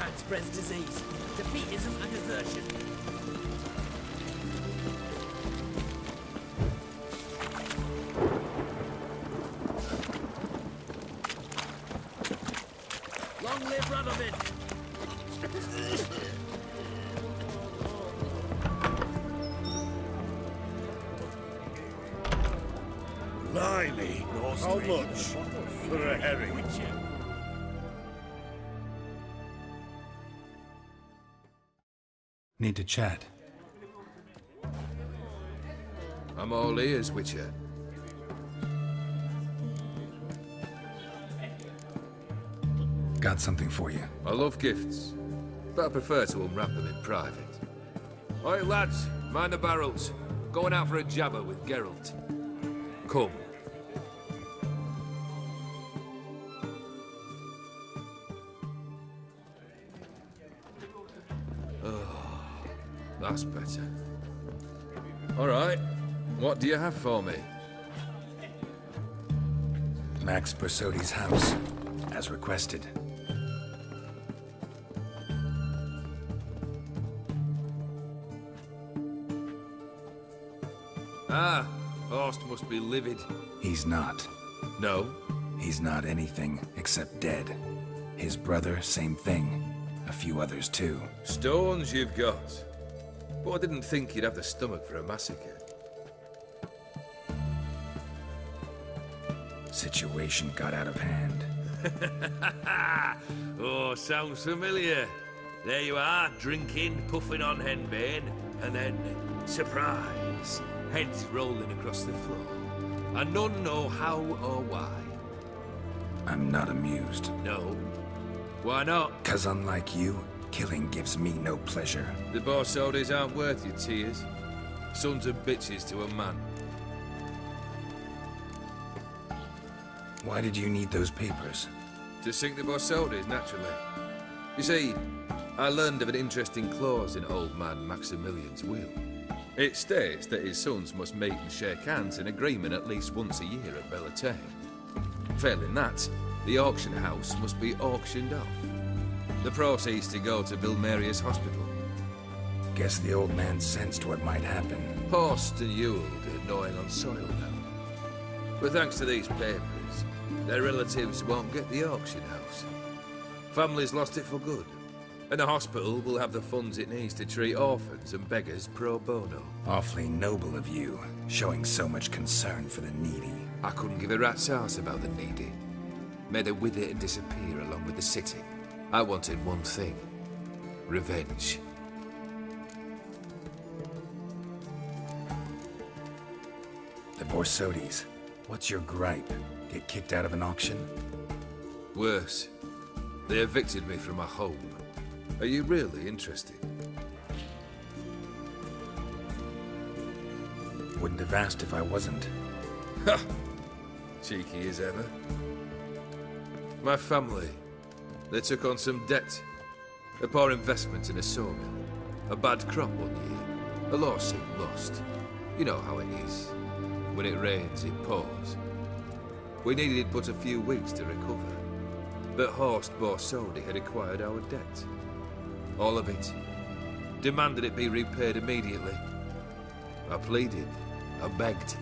rat spreads disease. Defeat isn't a desertion. Long live Radovid! Blimey, how much for a herring? Need to chat. I'm all ears, Witcher. Got something for you. I love gifts, but I prefer to unwrap them in private. Oi, lads, mind the barrels. Going out for a jabber with Geralt. Come. Oh, that's better. All right, what do you have for me? Max Bersodi's house, as requested. Ah, Horst must be livid. He's not. No? He's not anything except dead. His brother, same thing. A few others too. Stones you've got. But I didn't think you'd have the stomach for a massacre. Situation got out of hand. Oh, sounds familiar. There you are, drinking, puffing on henbane, and then, surprise, heads rolling across the floor. And none know how or why. I'm not amused. No? Why not? 'Cause unlike you, killing gives me no pleasure. The Borsodis aren't worth your tears. Sons of bitches to a man. Why did you need those papers? To sink the Borsodis, naturally. You see, I learned of an interesting clause in old man Maximilian's will. It states that his sons must meet and shake hands in agreement at least once a year at Bellatane. Failing that, the auction house must be auctioned off. The proceeds to go to Vilmerius Hospital. Guess the old man sensed what might happen. Horst and Yule are gnawing on soil now. But thanks to these papers, their relatives won't get the auction house. Families lost it for good. And the hospital will have the funds it needs to treat orphans and beggars pro bono. Awfully noble of you, showing so much concern for the needy. I couldn't give a rat's ass about the needy. Made her with it and disappear along with the city. I wanted one thing. Revenge. The Borsodis. What's your gripe? Get kicked out of an auction? Worse. They evicted me from my home. Are you really interested? Wouldn't have asked if I wasn't. Ha! Cheeky as ever. My family, they took on some debt. A poor investment in a sawmill. A bad crop one year. A lawsuit lost. You know how it is. When it rains, it pours. We needed but a few weeks to recover. But Horst Borsodi had acquired our debt. All of it. Demanded it be repaid immediately. I pleaded. I begged.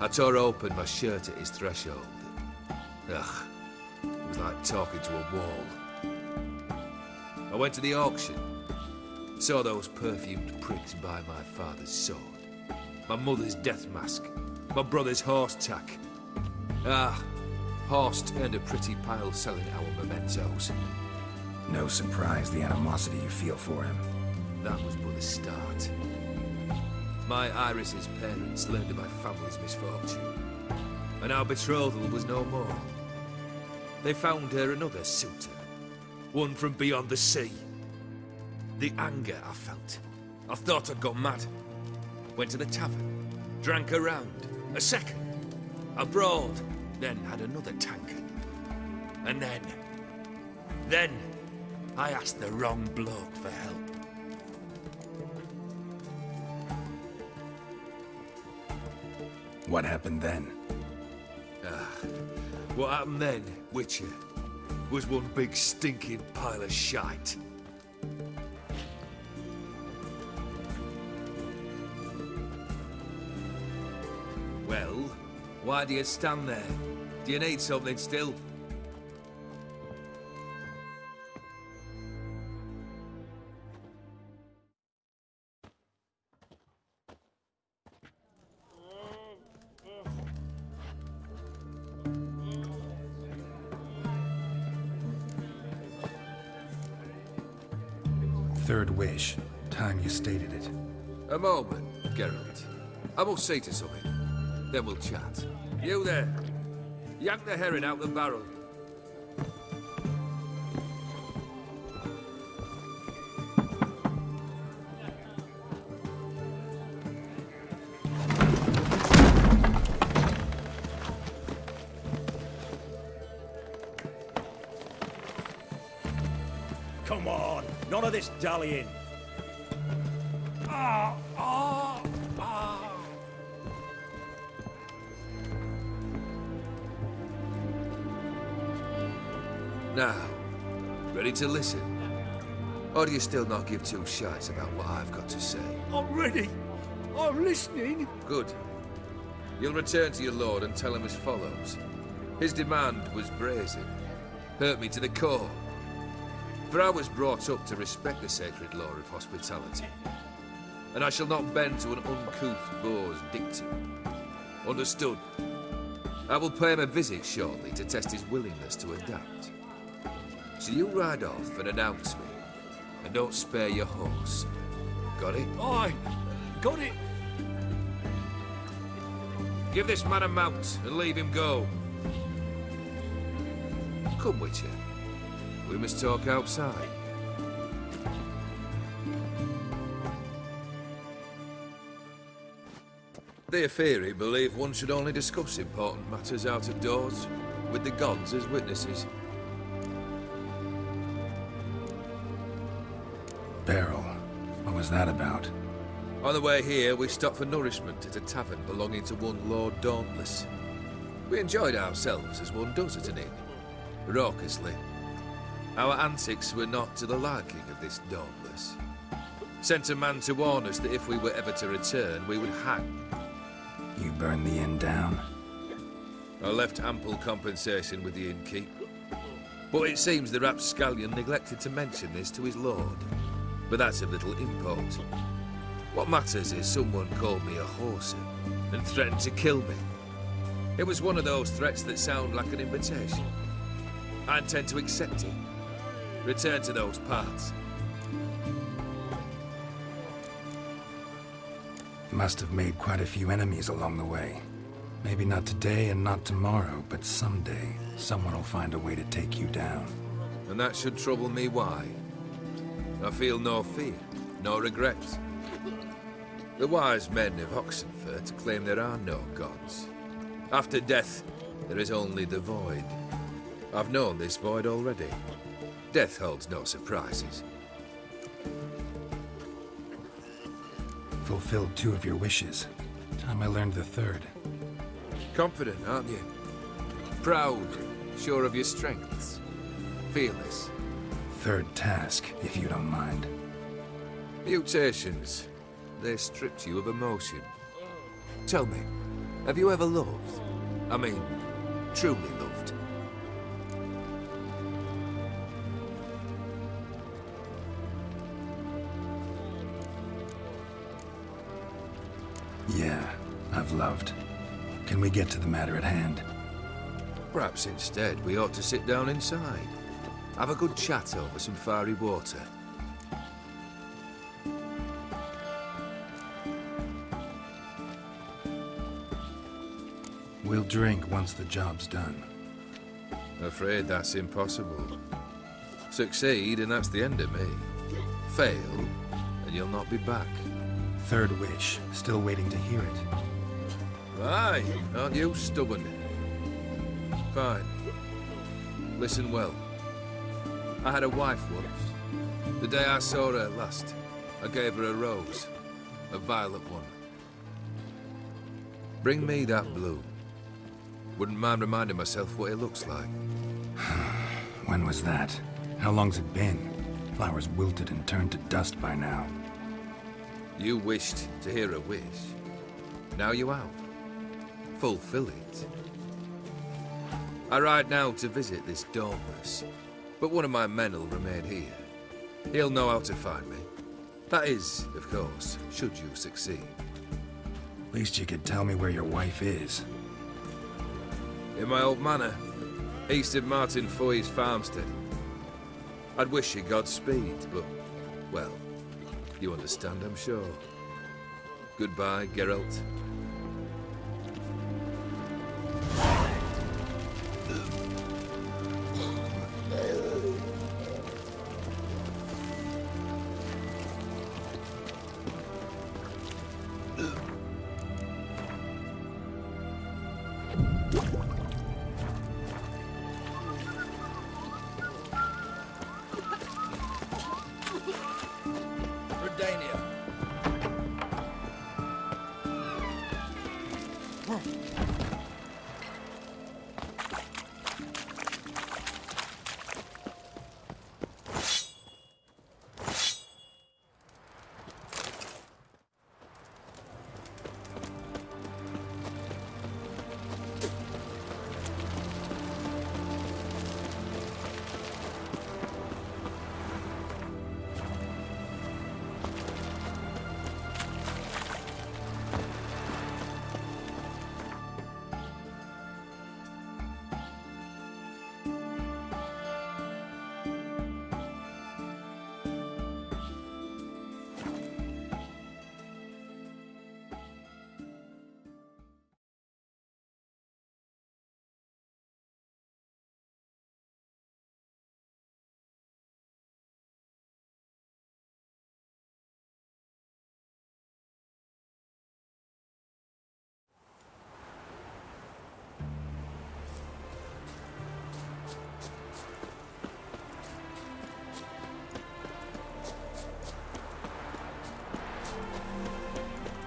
I tore open my shirt at his threshold. Ugh. It was like talking to a wall. I went to the auction. Saw those perfumed pricks buy my father's sword. My mother's death mask. My brother's horse tack. Ah, Horst earned a pretty pile selling our mementos. No surprise the animosity you feel for him. That was but the start. My Iris's parents learned of my family's misfortune, and our betrothal was no more. They found her another suitor, one from beyond the sea. The anger I felt. I thought I'd gone mad. Went to the tavern, drank a round, a second. I brawled, then had another tankard. And then, I asked the wrong bloke for help. What happened then? What happened then, Witcher? was one big stinking pile of shite. Well, why do you stand there? Do you need something still? Third wish. Time you stated it. A moment, Geralt. I must see to something. Then we'll chat. You there. Yank the herring out the barrel. Come on, none of this dallying. Now, ready to listen? Or do you still not give two shites about what I've got to say? I'm ready. I'm listening. Good. You'll return to your lord and tell him as follows. His demand was brazen. Hurt me to the core. For I was brought up to respect the sacred law of hospitality. And I shall not bend to an uncouth boor's dictum. Understood? I will pay him a visit shortly to test his willingness to adapt. So you ride off and announce me. And don't spare your horse. Got it? Aye, got it. Give this man a mount and leave him go. Come, Witcher. We must talk outside. The Aetheri believe one should only discuss important matters out of doors, with the gods as witnesses. Barrel. What was that about? On the way here, we stopped for nourishment at a tavern belonging to one Lord Dauntless. We enjoyed ourselves as one does at an inn, raucously. Our antics were not to the liking of this Dauntless. Sent a man to warn us that if we were ever to return, we would hang. You burned the inn down? I left ample compensation with the innkeep. But it seems the rapscallion neglected to mention this to his lord. But that's of little import. What matters is someone called me a whoreson and threatened to kill me. It was one of those threats that sound like an invitation. I intend to accept it. Return to those parts. Must have made quite a few enemies along the way. Maybe not today and not tomorrow, but someday, someone will find a way to take you down. And that should trouble me why? I feel no fear, no regrets. The wise men of Oxenfurt claim there are no gods. After death, there is only the void. I've known this void already. Death holds no surprises. Fulfilled 2 of your wishes. Time I learned the 3rd. Confident, aren't you? Proud, sure of your strengths. Fearless. 3rd task, if you don't mind. Mutations. They stripped you of emotion. Tell me, have you ever loved? I mean, truly loved? Yeah, I've loved. Can we get to the matter at hand? Perhaps instead we ought to sit down inside. Have a good chat over some fiery water. We'll drink once the job's done. Afraid that's impossible. Succeed and that's the end of me. Fail and you'll not be back. 3rd wish, still waiting to hear it. Aye, aren't you stubborn? Fine. Listen well. I had a wife once. The day I saw her last, I gave her a rose. A violet one. Bring me that bloom. Wouldn't mind reminding myself what it looks like. When was that? How long's it been? Flowers wilted and turned to dust by now. You wished to hear a wish. Now you have. Fulfill it. I ride now to visit this Dauntless, but one of my men will remain here. He'll know how to find me. That is, of course, should you succeed. Least you could tell me where your wife is. In my old manor, east of Martin Foy's farmstead. I'd wish you Godspeed, but, well, you understand, I'm sure. Goodbye, Geralt.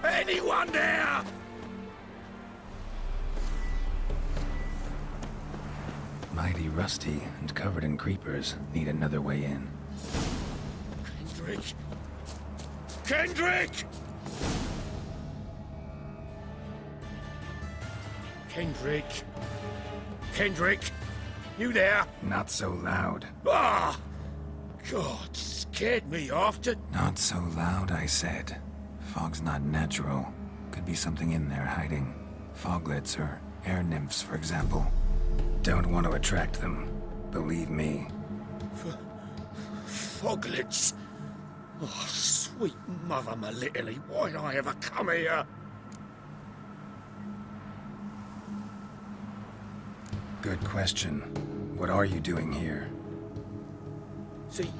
Anyone there? Mighty rusty and covered in creepers. Need another way in. Kendrick! Kendrick! Kendrick! Kendrick! You there? Not so loud. Ah! God, scared me off to... Not so loud, I said. Fog's not natural. Could be something in there hiding. Foglets or air nymphs, for example. Don't want to attract them. Believe me. Foglets? Oh, sweet mother Melitele, why'd I ever come here? Good question. What are you doing here? See,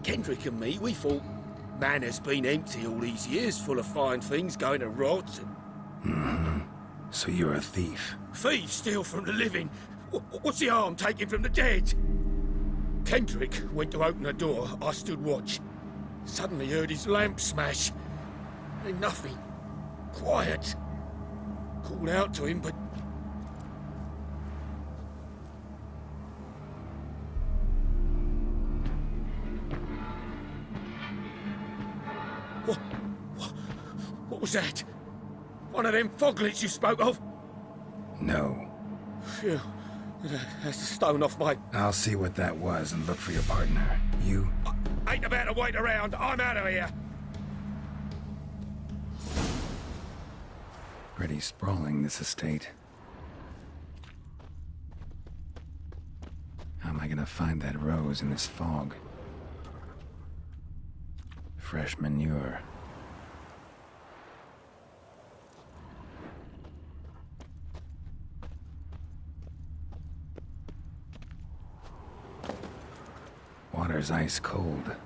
Kendrick and me, we thought Manor's been empty all these years, full of fine things going to rot. Mm-hmm. So you're a thief? Thieves steal from the living. What's the harm taking from the dead? Kendrick went to open the door. I stood watch. Suddenly heard his lamp smash. Then nothing. Quiet. Called out to him, but... What was that? One of them foglets you spoke of? No. Phew. That's a stone off my... I'll see what that was and look for your partner. You... Ain't about to wait around. I'm out of here. Pretty sprawling, this estate. How am I gonna find that rose in this fog? Fresh manure. Water's ice cold.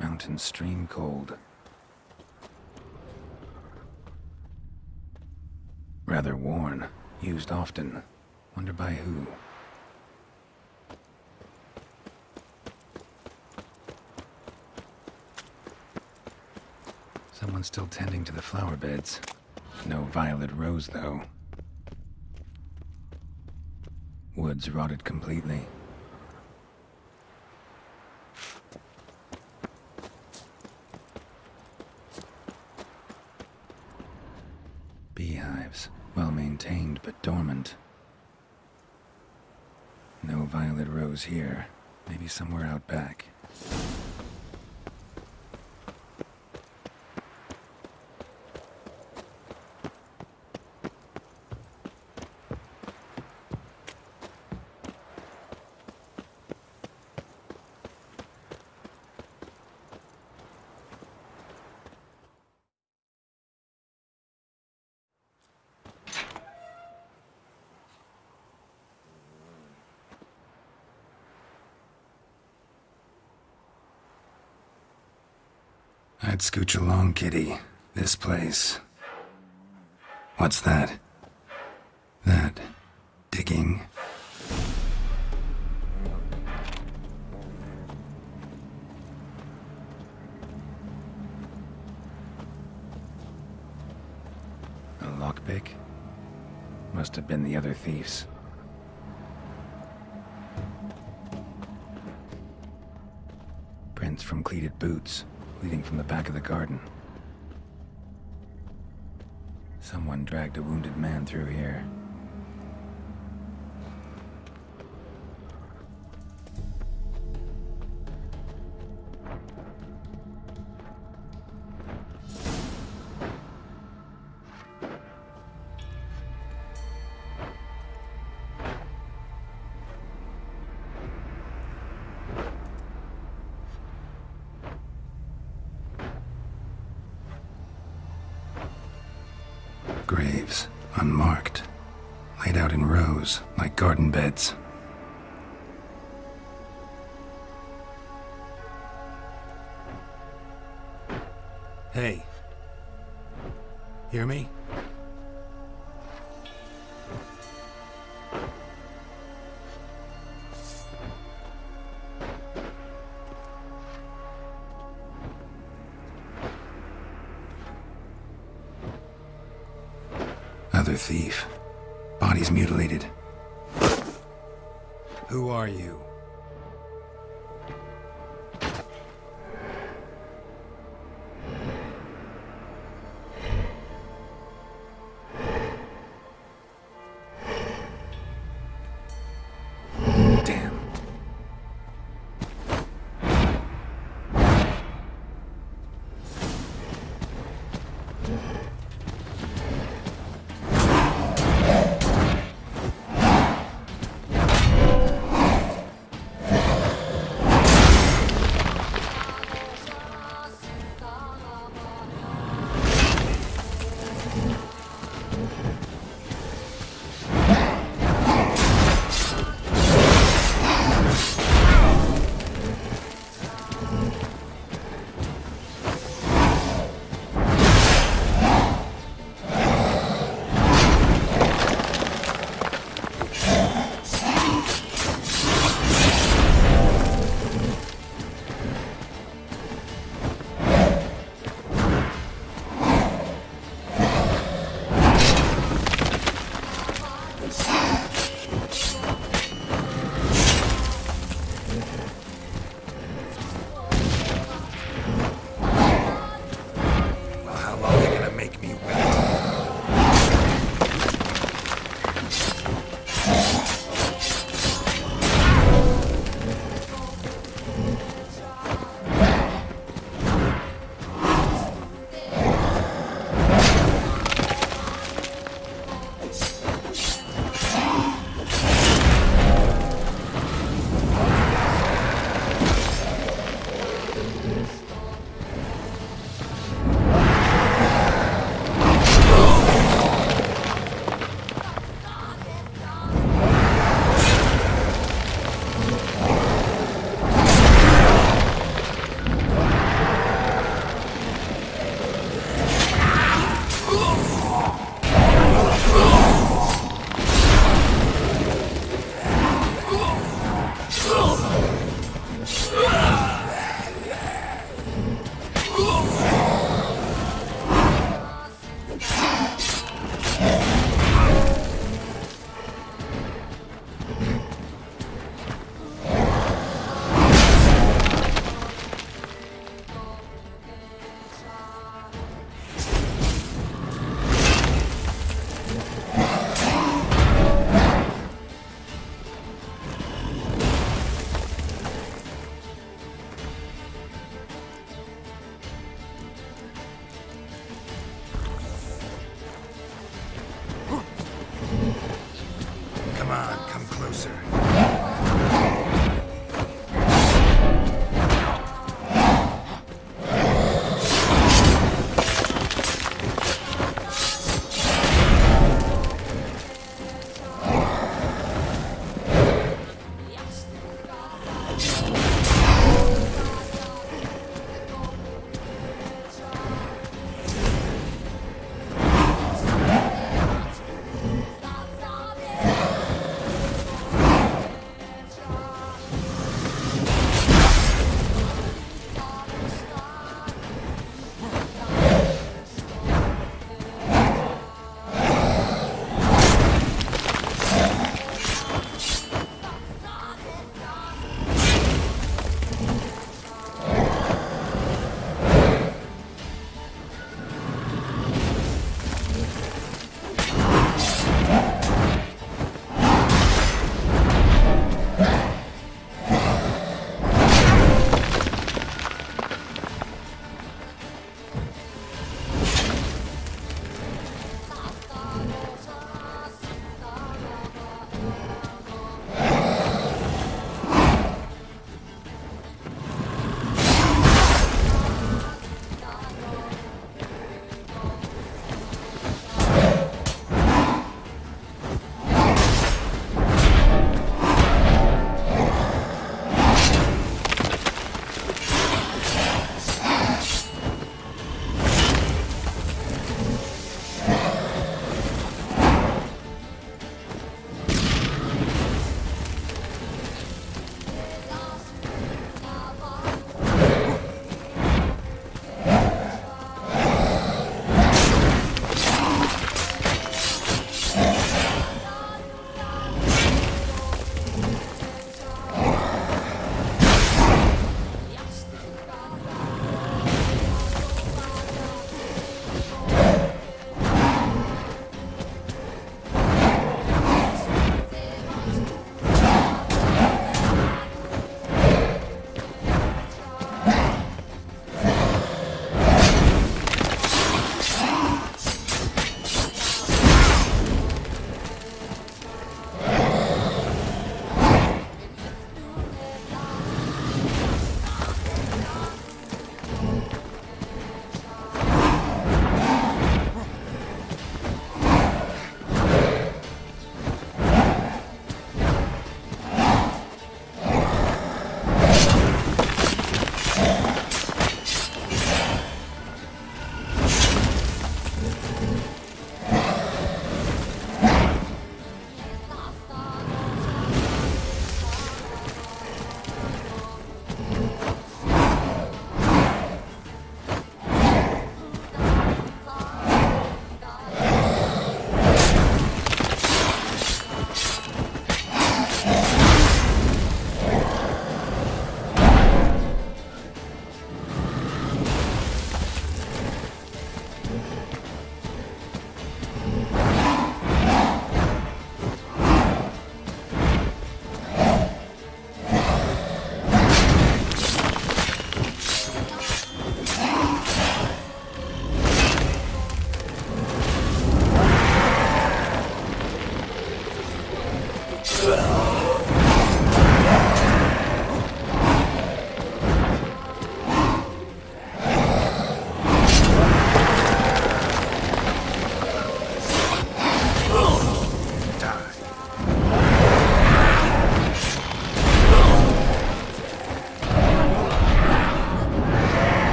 Mountain stream cold. Rather worn. Used often. Wonder by who. Someone's still tending to the flower beds. No violet rose, though. Woods rotted completely. hives, well maintained but dormant. No violet rose here. Maybe somewhere out back. I'd scooch along, kitty. This place. What's that? That... digging? A lockpick? Must have been the other thieves. Prints from cleated boots, leading from the back of the garden. Someone dragged a wounded man through here. Graves, unmarked, laid out in rows, like garden beds. Hey. Hear me? Other thief. Bodies mutilated. Who are you? Damn.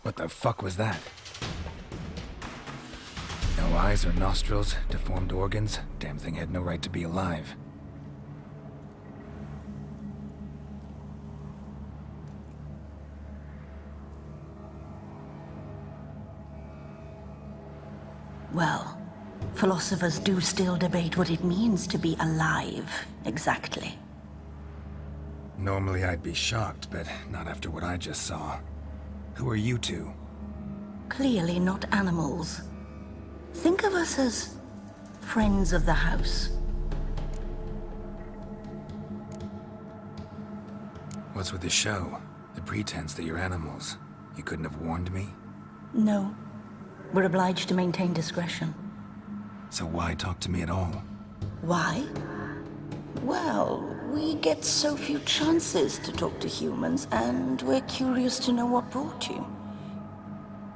What the fuck was that? No eyes or nostrils, deformed organs. Damn thing had no right to be alive. Well, philosophers do still debate what it means to be alive, exactly. Normally I'd be shocked, but not after what I just saw. Who are you two? Clearly not animals. Think of us as friends of the house. What's with the show? The pretense that you're animals. You couldn't have warned me? No. We're obliged to maintain discretion. So why talk to me at all? Why? Well, we get so few chances to talk to humans, and we're curious to know what brought you.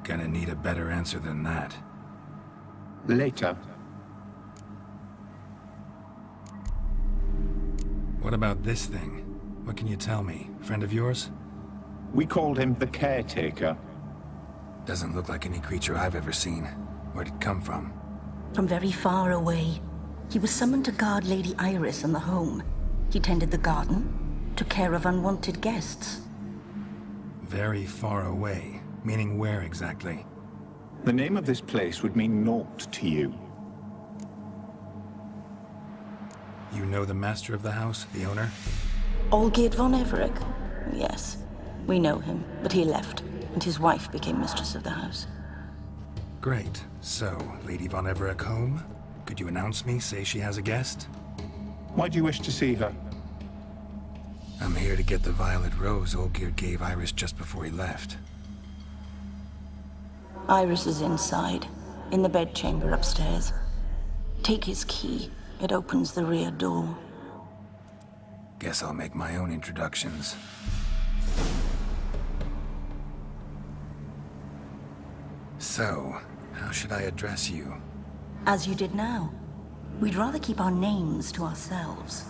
Gonna need a better answer than that. Later. What about this thing? What can you tell me? Friend of yours? We called him the Caretaker. Doesn't look like any creature I've ever seen. Where'd it come from? From very far away. He was summoned to guard Lady Iris and the home. He tended the garden, took care of unwanted guests. Very far away. Meaning where exactly? The name of this place would mean naught to you. You know the master of the house, the owner? Olgierd von Everec? Yes. We know him, but he left, and his wife became mistress of the house. Great. So, Lady von Everec home? Could you announce me, say she has a guest? Why do you wish to see her? I'm here to get the violet rose Olgierd gave Iris just before he left. Iris is inside, in the bedchamber upstairs. Take his key. It opens the rear door. Guess I'll make my own introductions. So, how should I address you? As you did now. We'd rather keep our names to ourselves.